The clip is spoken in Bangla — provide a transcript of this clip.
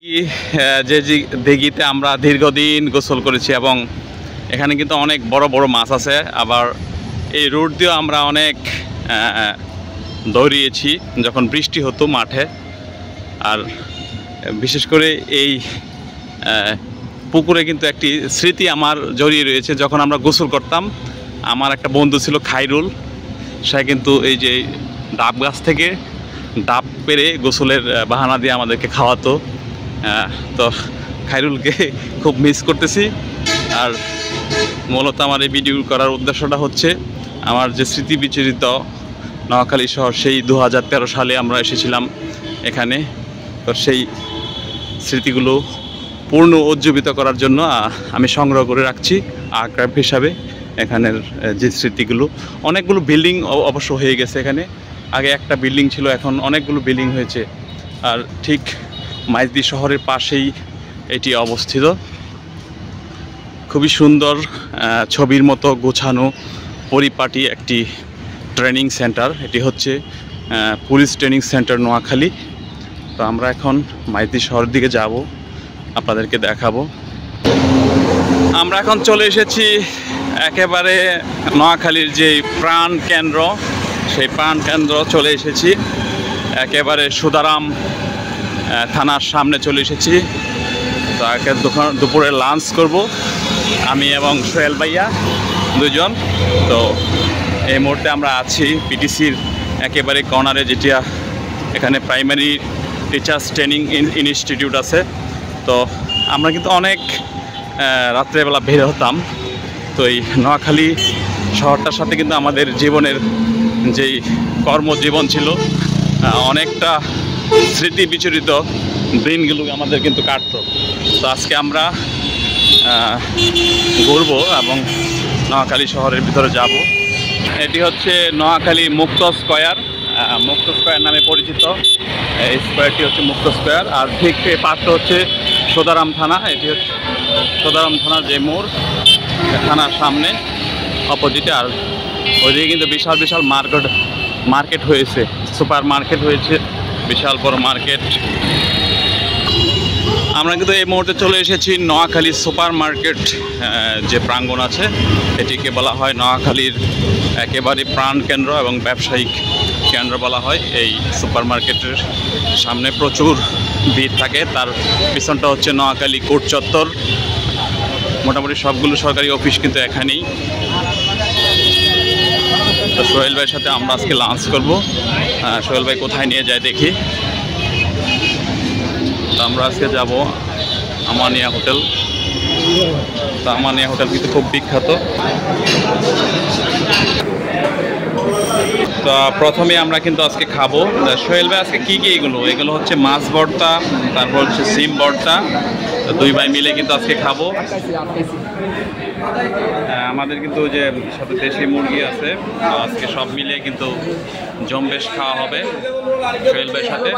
যে দিঘিতে আমরা দীর্ঘদিন গোসল করেছি এবং এখানে কিন্তু অনেক বড় বড় মাছ আছে। আবার এই রোড দিয়েও আমরা অনেক দৌড়িয়েছি যখন বৃষ্টি হতো মাঠে। আর বিশেষ করে এই পুকুরে কিন্তু একটি স্মৃতি আমার জড়িয়ে রয়েছে। যখন আমরা গোসল করতাম, আমার একটা বন্ধু ছিল খাইরুল, সে কিন্তু এই যে ডাব গাছ থেকে ডাব পেরে গোসলের বাহানা দিয়ে আমাদেরকে খাওয়াতো। তো খাইরুলকে খুব মিস করতেছি। আর মূলত আমার এই ভিডিও করার উদ্দেশ্যটা হচ্ছে আমার যে স্মৃতি বিচরিত নোয়াখালী শহর, সেই 2013 সালে আমরা এসেছিলাম এখানে। তো সেই স্মৃতিগুলো পূর্ণ উজ্জীবিত করার জন্য আমি সংগ্রহ করে রাখছি আর্কাইভ হিসাবে এখানের যে স্মৃতিগুলো। অনেকগুলো বিল্ডিং অবশ্য হয়ে গেছে এখানে। আগে একটা বিল্ডিং ছিল, এখন অনেকগুলো বিল্ডিং হয়েছে। আর ঠিক মাইজদি শহরের পাশেই এটি অবস্থিত। খুবই সুন্দর, ছবির মতো গোছানো পরিপাটি একটি ট্রেনিং সেন্টার। এটি হচ্ছে পুলিশ ট্রেনিং সেন্টার নোয়াখালী। তো আমরা এখন মাইজদি শহরের দিকে যাব, আপনাদেরকে দেখাবো। আমরা এখন চলে এসেছি একেবারে নোয়াখালীর যে প্রাণ কেন্দ্র, সেই প্রাণ কেন্দ্র চলে এসেছি। একেবারে সুদারাম থানার সামনে চলে এসেছি। তো আগে দুপুরে লাঞ্চ করব আমি এবং সোহেল ভাইয়া দুজন। তো এই মুহূর্তে আমরা আছি পিটিসির একেবারে কর্নারে, যেটা এখানে প্রাইমারি টিচার্স ট্রেনিং ইনস্টিটিউট আছে। তো আমরা কিন্তু অনেক রাত্রেবেলা বের হতাম। তো এই নোয়াখালী শহরটার সাথে কিন্তু আমাদের জীবনের যেই কর্মজীবন ছিল, অনেকটা স্মৃতি বিচরিত দিনগুলো আমাদের কিন্তু কাটতো। তো আজকে আমরা ঘুরবো এবং নোয়াখালী শহরের ভিতরে যাব। এটি হচ্ছে নোয়াখালী মুক্ত স্কয়ার, মুক্ত স্কয়ার নামে পরিচিত। এই স্কয়ারটি হচ্ছে মুক্ত স্কয়ার। আর ঠিক পাশে হচ্ছে সুদারাম থানা। এটি হচ্ছে সুদারাম থানার যে মোড়, থানার সামনে অপোজিটে। আর ওইদিকে কিন্তু বিশাল বিশাল মার্কেট হয়েছে, সুপার মার্কেট হয়েছে, বিশাল বড় মার্কেট। আমরা কিন্তু এই মুহূর্তে চলে এসেছি নোয়াখালী সুপার মার্কেট যে প্রাঙ্গণ আছে, এটিকে বলা হয় নোয়াখালীর একেবারে প্রাণ কেন্দ্র এবং ব্যবসায়িক কেন্দ্র বলা হয়। এই সুপার মার্কেটের সামনে প্রচুর ভিড় থাকে। তার পিছনটা হচ্ছে নোয়াখালী কোর্ট চত্বর। মোটামুটি সবগুলো সরকারি অফিস কিন্তু এখানেই। তো সোহেল ভাইয়ের সাথে আমরা আজকে লাঞ্চ করব। সোহেল ভাই কোথায় নিয়ে যায় দেখি। তো আমরা আজকে যাব আমানিয়া হোটেল। তো আমানিয়া হোটেল কিন্তু খুব বিখ্যাত। তো প্রথমে আমরা কিন্তু আজকে খাবো। সোহেল ভাই আজকে কী কী এগুলো হচ্ছে মাছ ভর্তা, তারপর হচ্ছে সিম ভর্তা। তো দুই ভাই মিলে কিন্তু আজকে খাবো। আমাদের কিন্তু যে সাথে দেশি মুরগি আছে, আজকে সব মিলে কিন্তু জম্বেশ খাওয়া হবে সোহেল ভাইয়ের সাথে।